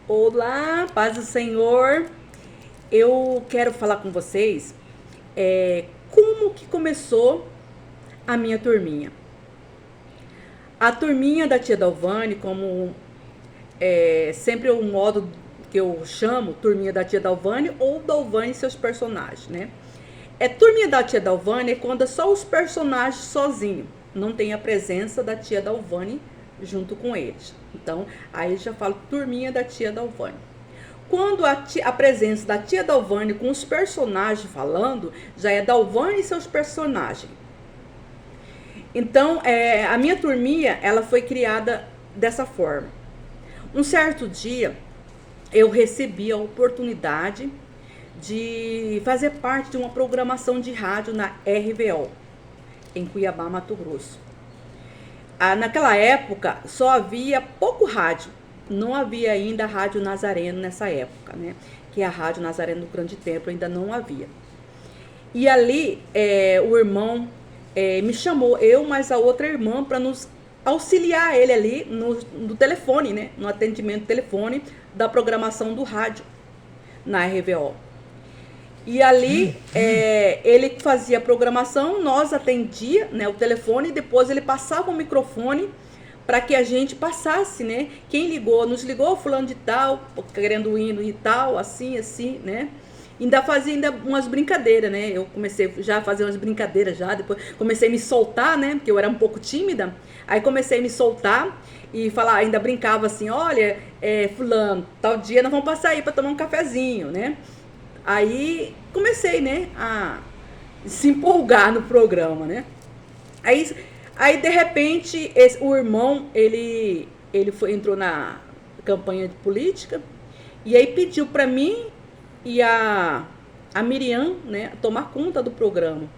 Olá, paz do Senhor. Eu quero falar com vocês como que começou a minha turminha. A turminha da tia Dalvane, como sempre o modo que eu chamo, turminha da tia Dalvane ou Dalvane e seus personagens, né? Turminha da tia Dalvane é quando é só os personagens sozinhos, não tem a presença da tia Dalvane junto com eles. Então, aí já falo turminha da tia Dalvane. Quando a presença da tia Dalvane com os personagens falando, já é Dalvane e seus personagens. Então, a minha turminha, ela foi criada dessa forma. Um certo dia, eu recebi a oportunidade de fazer parte de uma programação de rádio na RVO, em Cuiabá, Mato Grosso. Naquela época, só havia pouco rádio. Não havia ainda a Rádio Nazareno nessa época, né? Que a Rádio Nazareno do Grande Templo ainda não havia. E ali, o irmão me chamou, eu mais a outra irmã, para nos auxiliar ele ali no telefone, né? No atendimento telefone da programação do rádio na RVO. E ali, ele fazia a programação, nós atendia, né, o telefone, e depois ele passava o microfone para que a gente passasse, né? Quem ligou, nos ligou, fulano de tal, querendo o hino e tal, assim, né? Ainda fazia umas brincadeiras, né? Eu comecei já a fazer umas brincadeiras já, depois comecei a me soltar, né? Porque eu era um pouco tímida. Aí comecei a me soltar e falar, ainda brincava assim, olha, fulano, tal dia nós vamos passar aí para tomar um cafezinho, né? Aí comecei, né, a se empolgar no programa, né? Aí de repente, o irmão, ele entrou na campanha de política e aí pediu para mim e a Miriam, né, tomar conta do programa.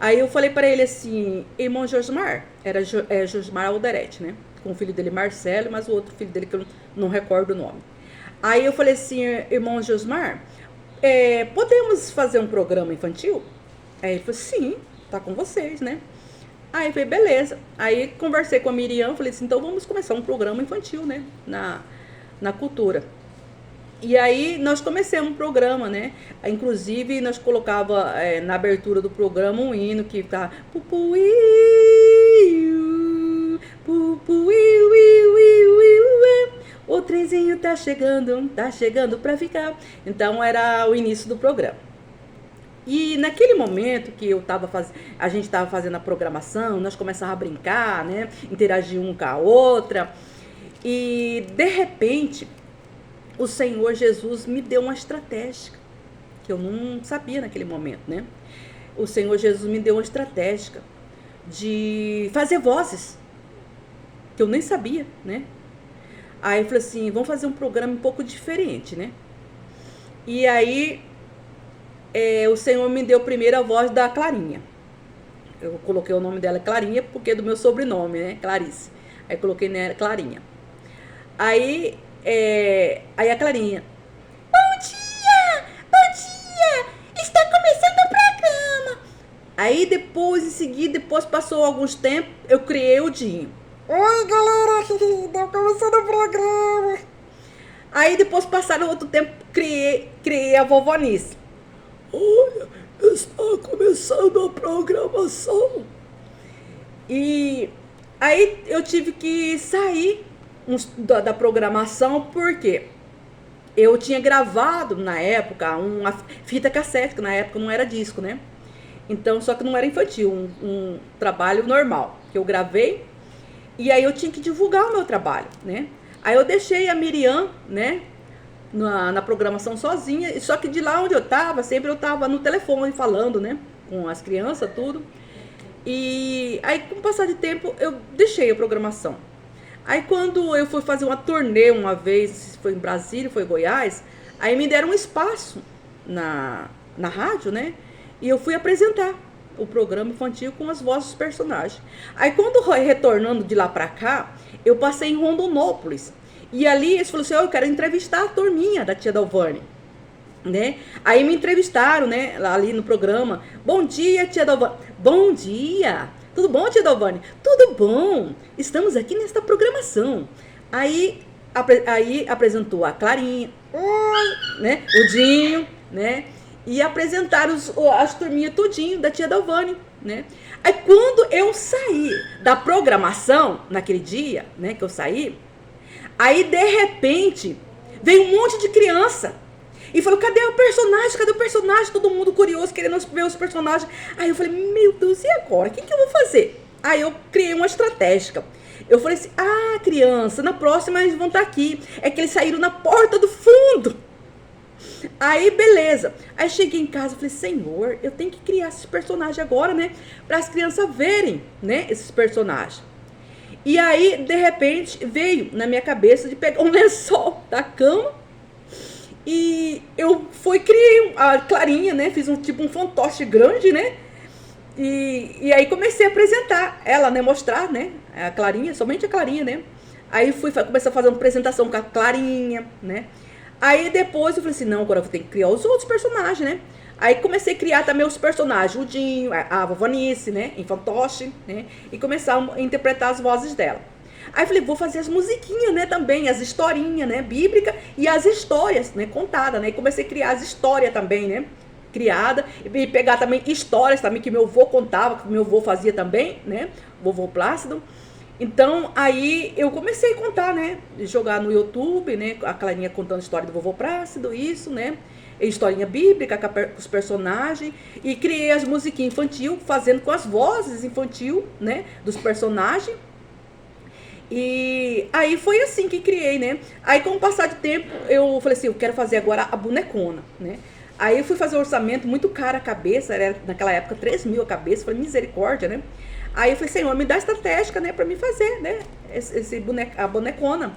Aí eu falei para ele assim, irmão Josmar, era Josmar Alderete, né? Com o filho dele Marcelo, mas o outro filho dele que eu não recordo o nome. Aí eu falei assim, irmão Josmar, podemos fazer um programa infantil? Aí ele falou, sim, tá com vocês, né? Aí eu falei, beleza. Aí conversei com a Miriam, falei assim, então vamos começar um programa infantil, né? Na cultura. E aí nós começamos um programa, né? Inclusive nós colocava na abertura do programa um hino que tá pupuiu, pupuiu, o trenzinho tá chegando pra ficar. Então era o início do programa. E naquele momento que a gente estava fazendo a programação, nós começávamos a brincar, né? Interagir um com a outra. E de repente, o Senhor Jesus me deu uma estratégia que eu não sabia naquele momento, né? O Senhor Jesus me deu uma estratégia de fazer vozes que eu nem sabia, né? Aí eu falei assim, vamos fazer um programa um pouco diferente, né? E aí o Senhor me deu primeiro a voz da Clarinha. Eu coloquei o nome dela Clarinha porque é do meu sobrenome, né? Clarice. Aí coloquei nela Clarinha. Aí a Clarinha, bom dia, está começando o programa. Aí depois, em seguida, depois passou alguns tempos, eu criei o Dinho. Oi, galera, está começando o programa. Aí depois passaram outro tempo, criei a Vovó Nice. Olha, está começando a programação. E aí eu tive que sair da programação porque eu tinha gravado na época uma fita cassete, que na época não era disco, né? Então, só que não era infantil, um trabalho normal que eu gravei. E aí eu tinha que divulgar o meu trabalho, né? Aí eu deixei a Miriam, né, na programação sozinha, só que de lá onde eu tava, sempre eu tava no telefone falando, né, com as crianças, tudo. E aí, com o passar de tempo, eu deixei a programação. Aí quando eu fui fazer uma turnê uma vez, foi em Brasília, foi em Goiás, aí me deram um espaço na rádio, né, e eu fui apresentar o programa infantil com as vozes dos personagens. Aí quando retornando de lá pra cá, eu passei em Rondonópolis. E ali eles falaram assim, eu quero entrevistar a turminha da tia Dalvane, né? Aí me entrevistaram, né, ali no programa. Bom dia, tia Dalvane. Bom dia. Tudo bom, tia Dalvane? Tudo bom. Estamos aqui nesta programação. Aí Aí apresentou a Clarinha, né? O Dinho, né? E apresentaram as turminhas tudinho da tia Dalvane, né? Aí quando eu saí da programação, naquele dia, né, que eu saí, aí de repente veio um monte de criança e falou, cadê o personagem? Cadê o personagem? Todo mundo curioso, querendo ver os personagens. Aí eu falei, meu Deus, e agora? O que eu vou fazer? Aí eu criei uma estratégia. Eu falei assim, criança, na próxima eles vão estar aqui. É que eles saíram na porta do fundo. Aí, beleza. Aí cheguei em casa e falei, Senhor, eu tenho que criar esses personagens agora, né? Para as crianças verem, né? Esses personagens. E aí, de repente, veio na minha cabeça de pegar um lençol da cama. E eu criei a Clarinha, né? Fiz um fantoche grande, né? E aí comecei a apresentar ela, né? Mostrar, né? A Clarinha, somente a Clarinha, né? Aí comecei a fazer uma apresentação com a Clarinha, né? Aí depois eu falei assim, não, agora eu vou ter que criar os outros personagens, né? Aí comecei a criar também os personagens, o Dinho, a Vovanice, né? Em fantoche, né? E começar a interpretar as vozes dela. Aí falei, vou fazer as musiquinhas, né, também, as historinhas, né, bíblica e as histórias, né, contadas, né, e comecei a criar as histórias também, né, criada, e pegar também histórias também que meu avô contava, que meu avô fazia também, né, vovô Plácido. Então, aí eu comecei a contar, né, jogar no YouTube, né, a Clarinha contando a história do vovô Plácido, isso, né, historinha bíblica com os personagens, e criei as musiquinhas infantil, fazendo com as vozes infantil, né, dos personagens. E aí foi assim que criei, né? Aí com o passar de tempo, eu falei assim, eu quero fazer agora a bonecona, né? Aí eu fui fazer um orçamento muito caro a cabeça, era naquela época 3 mil a cabeça, falei, misericórdia, né? Aí eu falei, Senhor, me dá estratégia, né, pra mim fazer, né, a bonecona.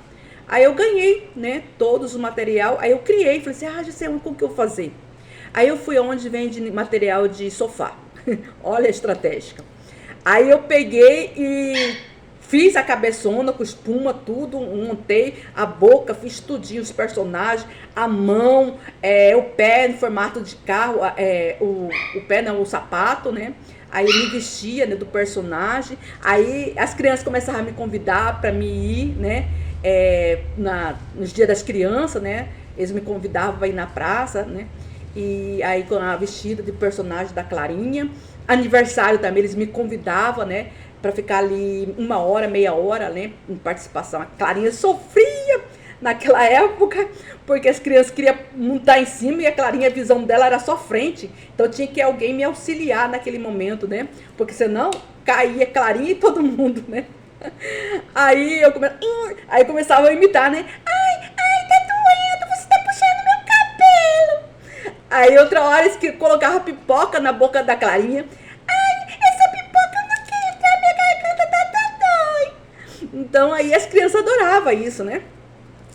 Aí eu ganhei, né, todos o material, aí eu criei, falei assim, já sei como que eu vou fazer. Aí eu fui onde vende material de sofá, olha a estratégia. Aí eu peguei e fiz a cabeçona com espuma, tudo, montei a boca, fiz tudinho, os personagens, a mão, o pé no formato de carro, o pé não, o sapato, né? Aí eu me vestia, né, do personagem. Aí as crianças começaram a me convidar para me ir, né? Nos dias das crianças, né? Eles me convidavam para ir na praça, né? E aí com a vestida de personagem da Clarinha. Aniversário também, eles me convidavam, né? Para ficar ali 1 hora, meia hora, né? Em participação. A Clarinha sofria naquela época, porque as crianças queriam montar em cima e a Clarinha, a visão dela era só frente. Então tinha que alguém me auxiliar naquele momento, né? Porque senão caía Clarinha e todo mundo, né? Aí eu começava a imitar, né? Ai, tá doendo, você tá puxando meu cabelo. Aí outra hora eles colocava pipoca na boca da Clarinha. Então aí as crianças adoravam isso, né?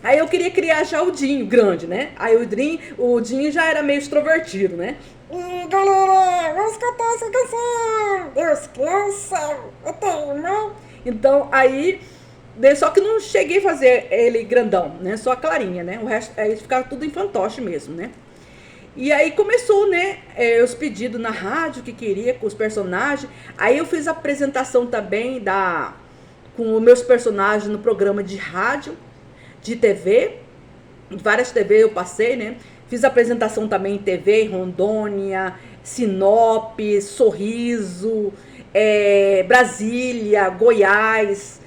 Aí eu queria criar já o Dinho grande, né? Aí o Dinho já era meio extrovertido, né? E galera, vamos cantar essa canção. Deus criança, eu tenho irmão. Então aí, só que não cheguei a fazer ele grandão, né? Só a Clarinha, né? O resto, aí ficava tudo em fantoche mesmo, né? E aí começou, né, os pedidos na rádio que queria com os personagens. Aí eu fiz a apresentação também com os meus personagens no programa de rádio, de TV, várias TV eu passei, né? Fiz apresentação também em TV, em Rondônia, Sinop, Sorriso, Brasília, Goiás,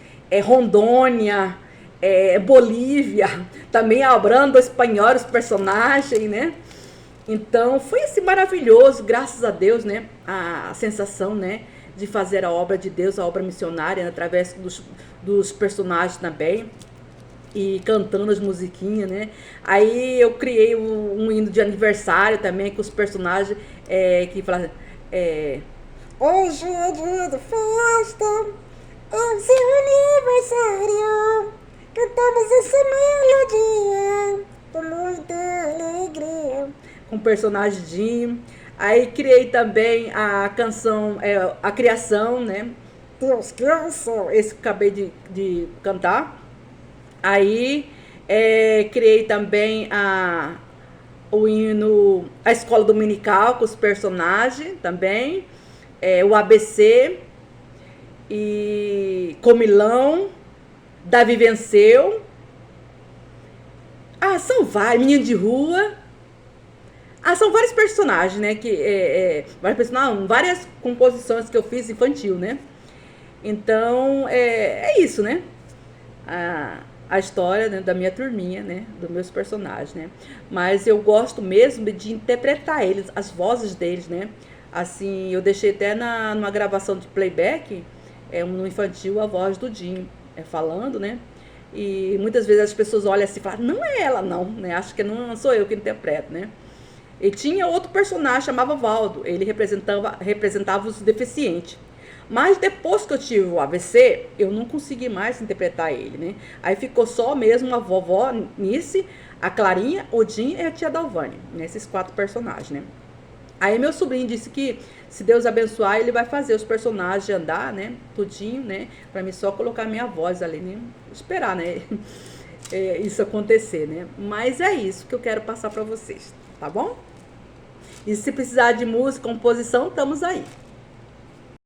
Rondônia, Bolívia, também hablando espanhol os personagens, né? Então foi assim maravilhoso, graças a Deus, né? A sensação, né, de fazer a obra de Deus, a obra missionária, né, através dos personagens também. E cantando as musiquinhas, né? Aí eu criei um hino de aniversário também com os personagens que falavam. Hoje é dia de festa, é seu aniversário. Cantamos essa melodia com muita alegria. Com o personagem Dinho. Aí criei também a canção, a criação, né? Deus criança. Esse que acabei de cantar. Aí criei também o hino, a escola dominical com os personagens também, o ABC, e Comilão, Davi Venceu, Ah, são vários, menino de rua. Ah, são vários personagens, né? Várias composições que eu fiz infantil, né? Então, é isso, né? A história, né, da minha turminha, né? Dos meus personagens, né? Mas eu gosto mesmo de interpretar eles, as vozes deles, né? Assim, eu deixei até numa gravação de playback, no infantil, a voz do Dinho, falando, né? E muitas vezes as pessoas olham assim e falam, não é ela não, né? Acho que não sou eu que interpreto, né? E tinha outro personagem, chamava Valdo. Ele representava os deficientes. Mas depois que eu tive o AVC, eu não consegui mais interpretar ele, né? Aí ficou só mesmo a vovó Nice, a Clarinha, o Jim e a tia Dalvânia, né? Esses 4 personagens, né? Aí meu sobrinho disse que, se Deus abençoar, ele vai fazer os personagens andar, né? Tudinho, né? Pra mim só colocar minha voz ali, né? Esperar, né? Isso acontecer, né? Mas é isso que eu quero passar pra vocês, tá bom? E se precisar de música, composição, estamos aí.